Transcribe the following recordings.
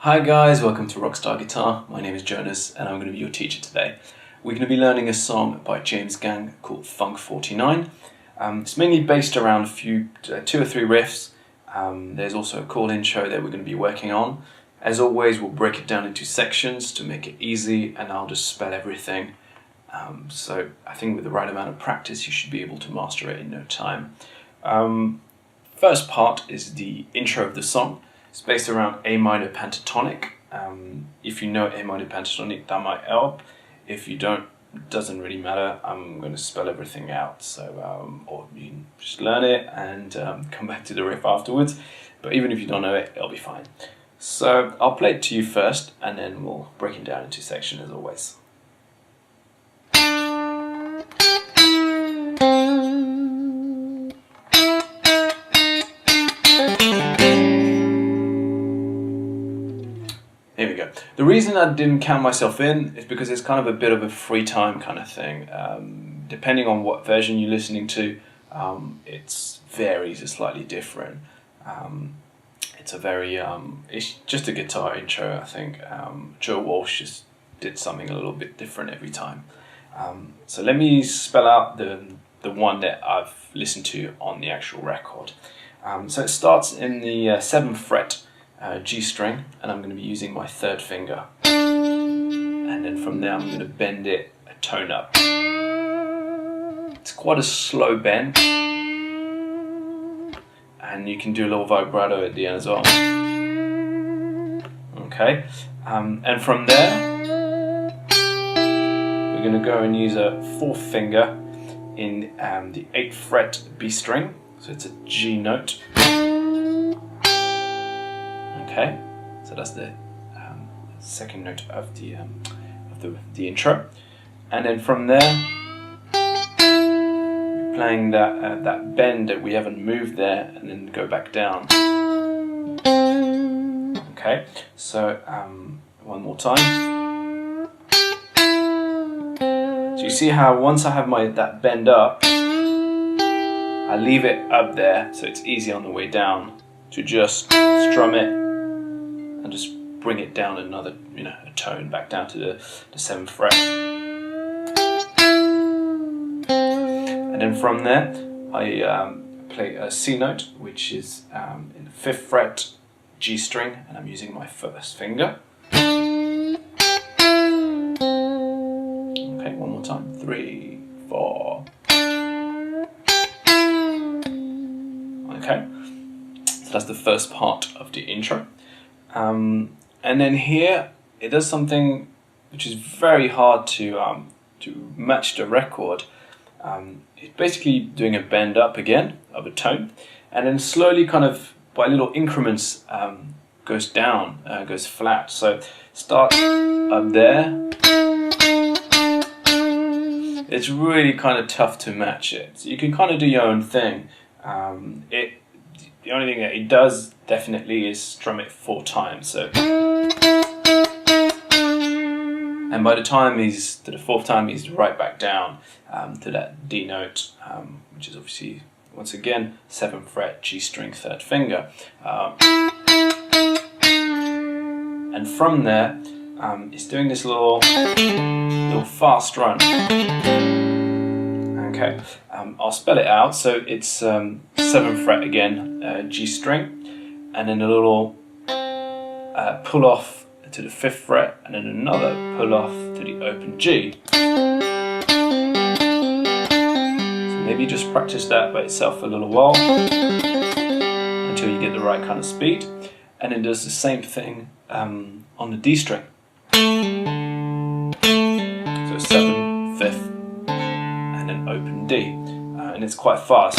Hi guys, welcome to Rockstar Guitar. My name is Jonas and I'm going to be your teacher today. We're going to be learning a song by James Gang called Funk 49. It's mainly based around two or three riffs. There's also a chord intro that we're going to be working on. As always, we'll break it down into sections to make it easy, and I'll just spell everything. So I think with the right amount of practice you should be able to master it in no time. First part is the intro of the song. It's based around A minor pentatonic. If you know A minor pentatonic, that might help. If you don't, it doesn't really matter. I'm going to spell everything out. So, or you can just learn it and come back to the riff afterwards. But even if you don't know it, it'll be fine. So I'll play it to you first, and then we'll break it down into sections as always. Here we go. The reason I didn't count myself in is because it's kind of a bit of a free time kind of thing. Depending on what version you're listening to, it varies, it's slightly different. It's a very, it's just a guitar intro, I think. Joe Walsh just did something a little bit different every time. So let me spell out the one that I've listened to on the actual record. So it starts in the 7th fret, G string, and I'm going to be using my 3rd finger, and then from there I'm going to bend it a tone up. It's quite a slow bend, and you can do a little vibrato at the end as well. Okay, and from there we're going to go and use a 4th finger in the 8th fret B string, so it's a G note. Okay, so that's the 2nd note of the intro, and then from there, we're playing that bend that we haven't moved there, and then go back down. Okay, so one more time. So you see how once I have that bend up, I leave it up there, so it's easy on the way down to just strum it. And just bring it down another, a tone back down to the 7th fret. And then from there, I play a C note, which is in the 5th fret G string, and I'm using my 1st finger. Okay, one more time. 3, 4. Okay, so that's the first part of the intro. And then here it does something which is very hard to match the record. It's basically doing a bend up again of a tone, and then slowly, kind of by little increments, goes down, goes flat. So start up there. It's really kind of tough to match it. So you can kind of do your own thing. The only thing that it does definitely is strum it 4 times. So, and by the time he's to the 4th time, he's right back down to that D note, which is obviously once again 7th fret G string 3rd finger, and from there, it's doing this little fast run. Okay, I'll spell it out. So it's 7th fret again, G string, and then a little pull off to the 5th fret, and then another pull off to the open G. So maybe just practice that by itself for a little while until you get the right kind of speed, and then does the same thing on the D string. So 7th, 5th, and then open D, and it's quite fast.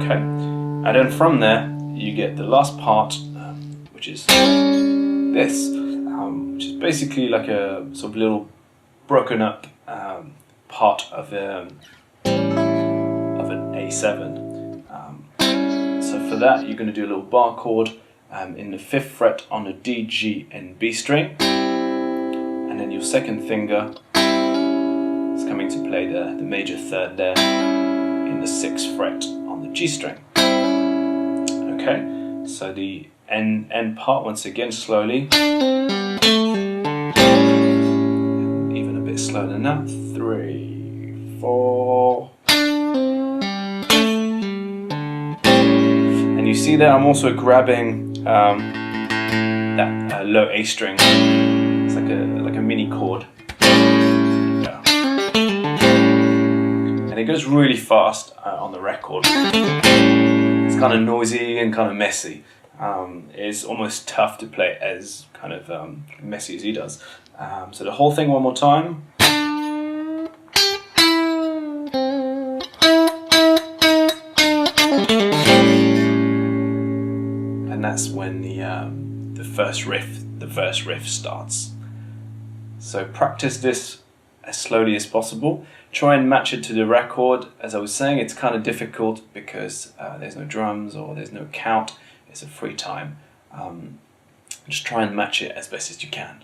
Okay, and then from there you get the last part, which is this, which is basically like a sort of little broken up part of an A7. So for that you're going to do a little bar chord in the 5th fret on the D, G, and B string, and then your 2nd finger is coming to play the major 3rd there in the 6th fret on the G string. Okay, So the end part once again slowly. Even a bit slower than that. 3, 4. And you see there I'm also grabbing that low A string. It's like a mini chord. Yeah. And it goes really fast on the record. It's kind of noisy and kind of messy. It's almost tough to play as kind of messy as he does. So the whole thing one more time. And that's when the first riff, the verse riff starts. So practice this as slowly as possible. Try and match it to the record. As I was saying, it's kind of difficult because there's no drums or there's no count. It's a free time. Just try and match it as best as you can.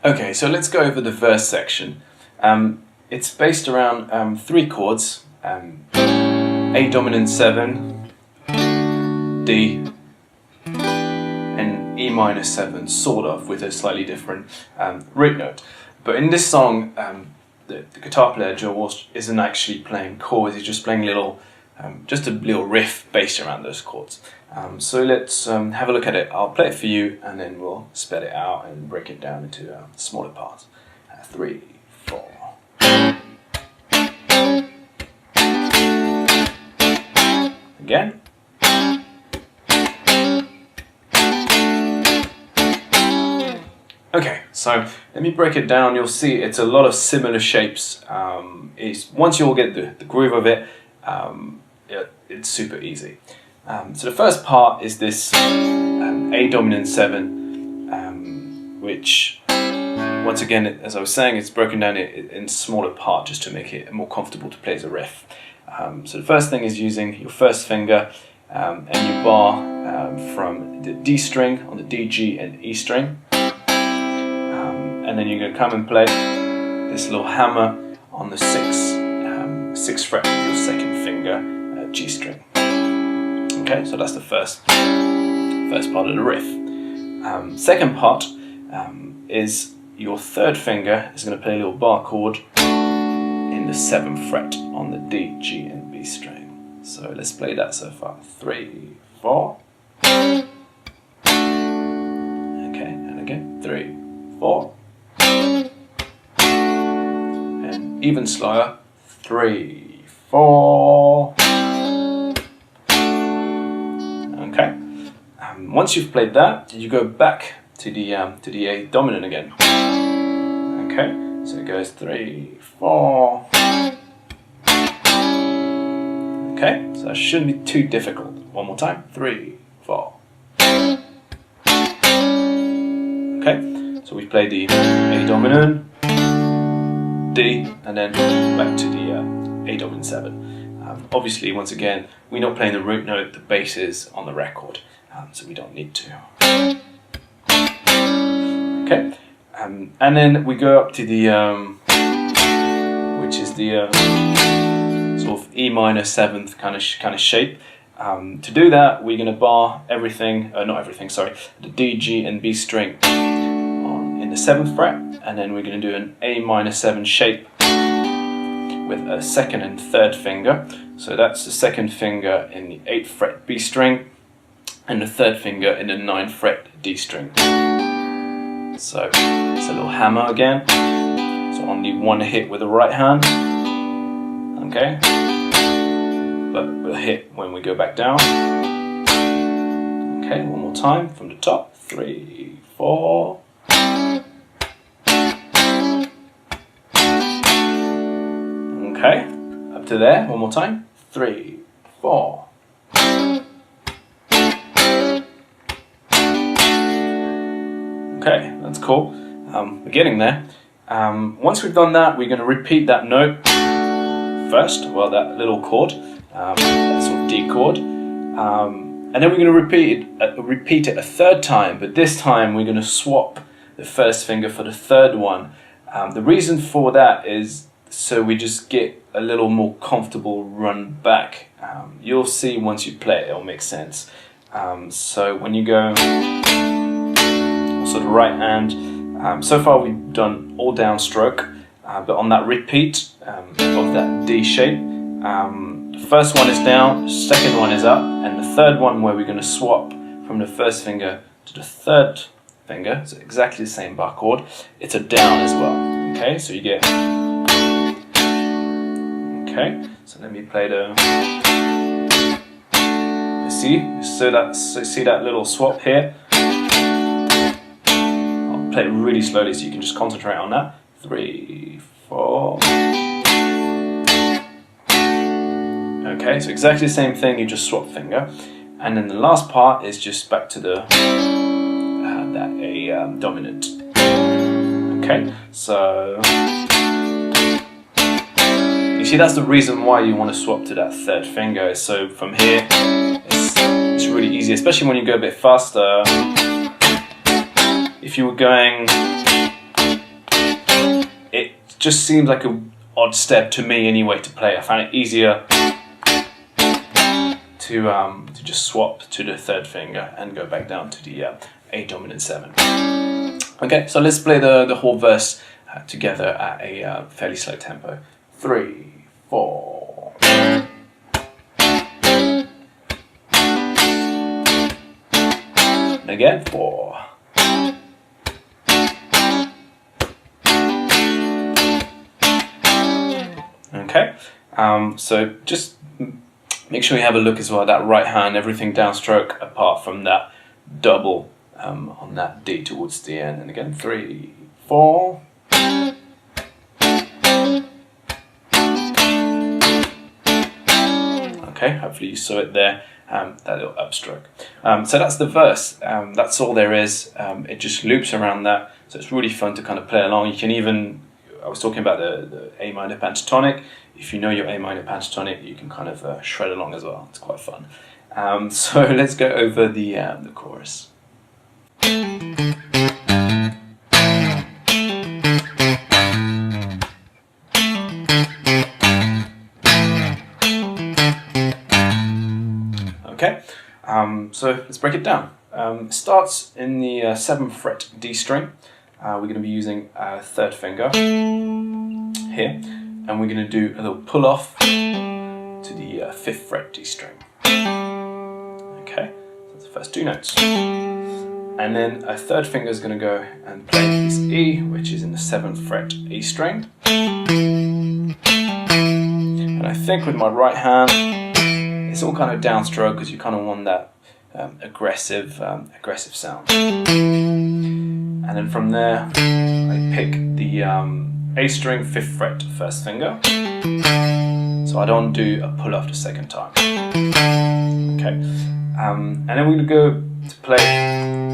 Okay, so let's go over the verse section. It's based around 3 chords. A dominant 7, D, and E minor 7, sort of, with a slightly different root note. But in this song, the guitar player, Joe Walsh, isn't actually playing chords, he's just playing just a little riff based around those chords. So let's have a look at it. I'll play it for you and then we'll spell it out and break it down into smaller parts. 3, 4. Again. Okay, so let me break it down. You'll see it's a lot of similar shapes. Once you all get the groove of it, it's super easy. So the first part is this A dominant 7, which, once again, as I was saying, it's broken down in smaller parts just to make it more comfortable to play as a riff. So the first thing is using your first finger and your bar from the D string on the D, G and E string. And then you're going to come and play this little hammer on the 6th fret with your second finger, G string. Okay, so that's the first part of the riff. Second part is your third finger is going to play a little bar chord in the 7th fret on the D, G and B string. So let's play that so far. 3, 4. Okay, and again, 3, 4. And even slower, 3, 4. Okay. Once you've played that, you go back to the A dominant again. Okay, so it goes 3, 4. Okay, so that shouldn't be too difficult. One more time, 3, 4. Okay, so we play the A dominant, D, and then back to the A dominant 7. Obviously, once again, we're not playing the root note, the bass is on the record, so we don't need to. Okay, and then we go up to the, which is the sort of E minor 7th kind of shape. To do that, we're going to bar everything, not everything, sorry, the D, G and B string in the 7th fret, and then we're going to do an A minor 7 shape with a 2nd and 3rd finger. So that's the 2nd finger in the 8th fret B string and the 3rd finger in the 9th fret D string. So it's a little hammer again. So only one hit with the right hand. Okay. But we'll hit when we go back down. Okay, one more time from the top. 3, 4. Okay, up to there, one more time. 3, 4. Okay, that's cool. We're getting there. Once we've done that, we're going to repeat that note first, well, that little chord, that sort of D chord, and then we're going to repeat it a 3rd time, but this time we're going to swap the first finger for the 3rd one. The reason for that is so we just get a little more comfortable run back. You'll see once you play it, it'll make sense. So when you go also the right hand, so far we've done all downstroke, but on that repeat of that D shape, the first one is down, the second one is up, and the third one where we're going to swap from the first finger to the third finger, so exactly the same bar chord, it's a down as well. Okay, so you get. Okay, so let me play the. See that little swap here. I'll play it really slowly so you can just concentrate on that. 3, 4. Okay, so exactly the same thing. You just swap finger, and then the last part is just back to the that A dominant. Okay, so. You see, that's the reason why you want to swap to that third finger. So from here, it's really easy, especially when you go a bit faster. If you were going, it just seems like an odd step to me anyway to play. I found it easier to just swap to the third finger and go back down to the A dominant 7. Okay, so let's play the whole verse together at a fairly slow tempo. 3, 4. And again, 4. Okay, so just make sure you have a look as well at that right hand, everything downstroke apart from that double on that D towards the end. And again, 3, 4. Okay, hopefully you saw it there, that little upstroke. So that's the verse, that's all there is. It just loops around that, so it's really fun to kind of play along. You can even, I was talking about the A minor pentatonic. If you know your A minor pentatonic, you can kind of shred along as well. It's quite fun. So let's go over the chorus. Okay, so let's break it down. It starts in the 7th fret D string. We're going to be using a third finger here, and we're going to do a little pull off to the 5th fret D string. Okay, so that's the first 2 notes. And then a third finger is going to go and play this E, which is in the 7th fret E string. And I think with my right hand, it's all kind of downstroke because you kind of want that aggressive sound. And then from there, I pick the A string 5th fret first finger, so I don't do a pull off the second time. Okay, and then we're going to go to play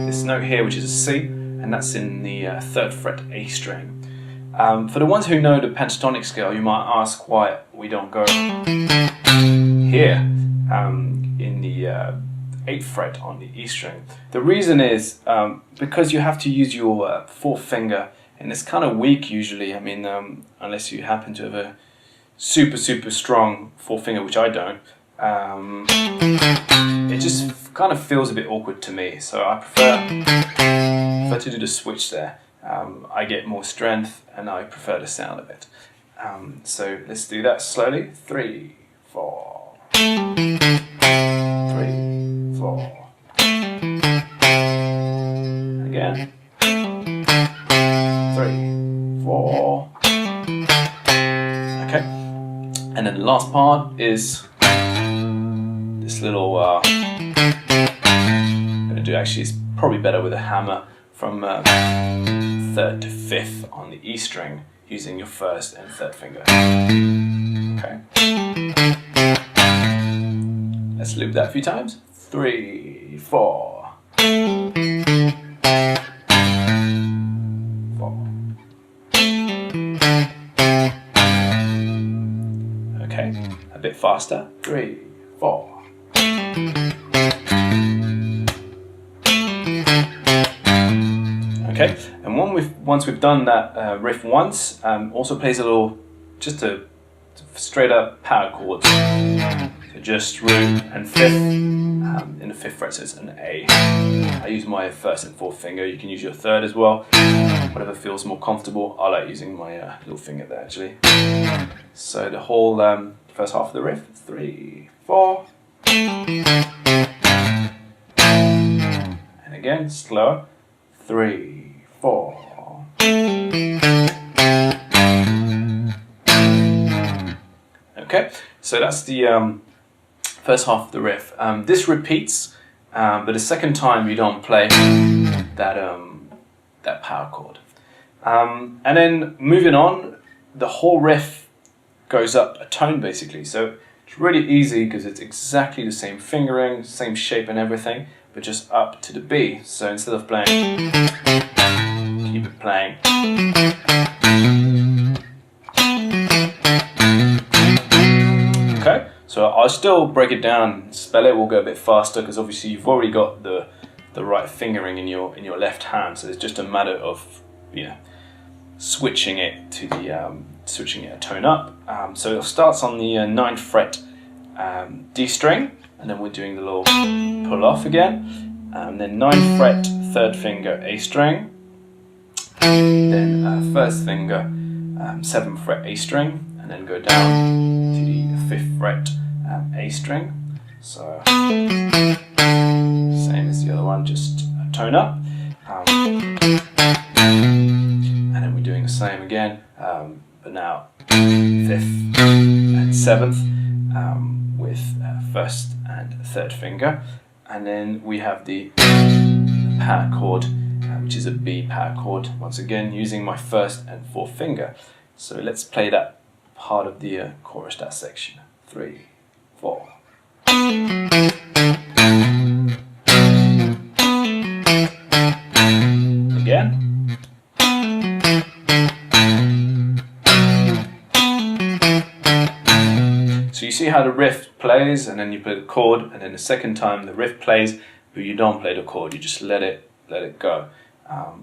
this note here, which is a C, and that's in the 3rd fret A string. For the ones who know the pentatonic scale, you might ask why we don't go here. In the 8th fret on the E string. The reason is because you have to use your 4th finger, and it's kind of weak usually. I mean, unless you happen to have a super strong 4th finger, which I don't. It just kind of feels a bit awkward to me, so I prefer to do the switch there. I get more strength, and I prefer the sound of it. So let's do that slowly. 3, 4. 3, 4. Again. 3, 4. Okay. And then the last part is this little. I'm gonna do actually. It's probably better with a hammer from 3rd to 5th on the E string, using your 1st and 3rd finger. Okay. Let's loop that a few times. 3, 4. 4. Okay, a bit faster. 3, 4. Okay, and once we've done that riff once, also plays a little, just a straight up power chord. So just root and 5th, in the 5th fret, so it's an A. I use my 1st and 4th finger. You can use your 3rd as well, whatever feels more comfortable. I like using my little finger there actually. So the whole first half of the riff, 3, 4. And again, slower, 3, 4. Okay, so that's the first half of the riff. This repeats, but the second time you don't play that power chord. And then moving on, the whole riff goes up a tone basically. So it's really easy because it's exactly the same fingering, same shape and everything, but just up to the B. So instead of playing, keep it playing. Okay, so I'll still break it down, spell it, we'll go a bit faster because obviously you've already got the right fingering in your left hand, so it's just a matter of switching it to the switching it a tone up. So it starts on the 9th fret D string, and then we're doing the little pull off again, and then 9th fret 3rd finger A string, then 1st finger 7th fret A string, and then go down to the 5th fret A string. So same as the other one, just a tone up. And then we're doing the same again, but now 5th and 7th with 1st and 3rd finger. And then we have the power chord, which is a B power chord, once again using my 1st and 4th finger. So let's play that part of the chorus, that section. 3, 4. Again. So you see how the riff plays, and then you play the chord, and then the second time the riff plays, but you don't play the chord, you just let it go.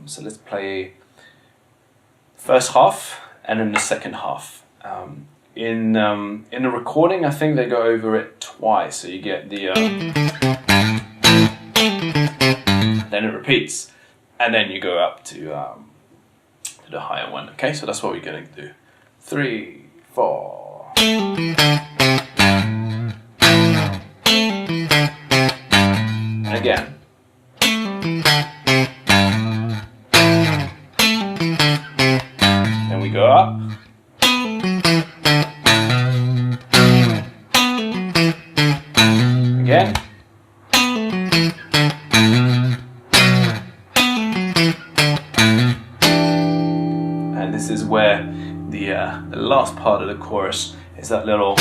So let's play first half and then the second half. In the recording, I think they go over it twice, so you get the then it repeats, and then you go up to the higher one. Okay, so that's what we're going to do. 3, 4. And again. Then we go up. Again. And this is where the last part of the chorus is that little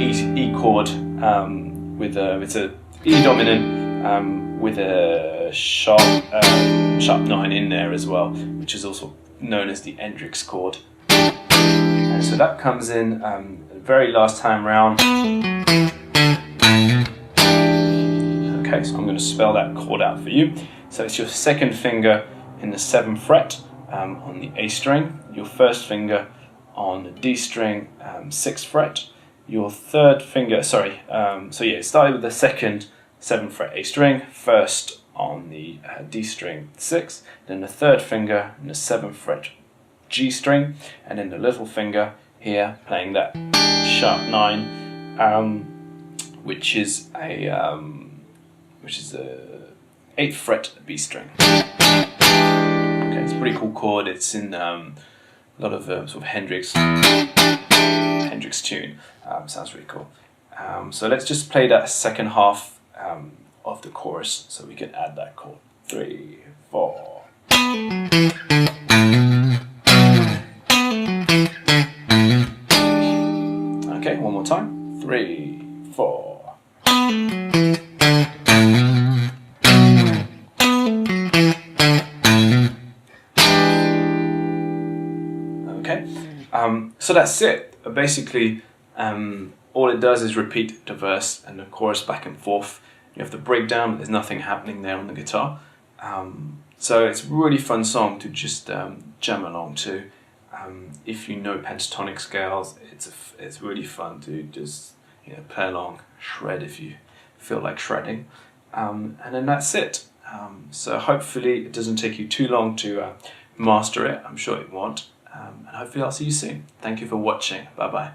E chord with it's a E dominant with a sharp 9 in there as well, which is also known as the Hendrix chord. And so that comes in the very last time round. Okay, so I'm going to spell that chord out for you. So it's your 2nd finger in the 7th fret on the A string, your 1st finger on the D string, 6th fret, your 3rd finger, so yeah, it started with the 2nd 7th fret A string, 1st on the D string 6th, then the 3rd finger in the 7th fret G string, and then the little finger here playing that sharp 9, which is a 8th fret B string. Okay, it's a pretty cool chord. It's in a lot of sort of Hendrix tune. Sounds really cool. So let's just play that second half of the chorus so we can add that chord. 3, 4. Okay, one more time. 3, 4. Okay, so that's it. Basically, all it does is repeat the verse and the chorus back and forth. You have the breakdown, but there's nothing happening there on the guitar. So it's a really fun song to just jam along to. If you know pentatonic scales, it's really fun to just play along, shred if you feel like shredding, and then that's it. So hopefully it doesn't take you too long to master it. I'm sure it won't, and hopefully I'll see you soon. Thank you for watching. Bye bye.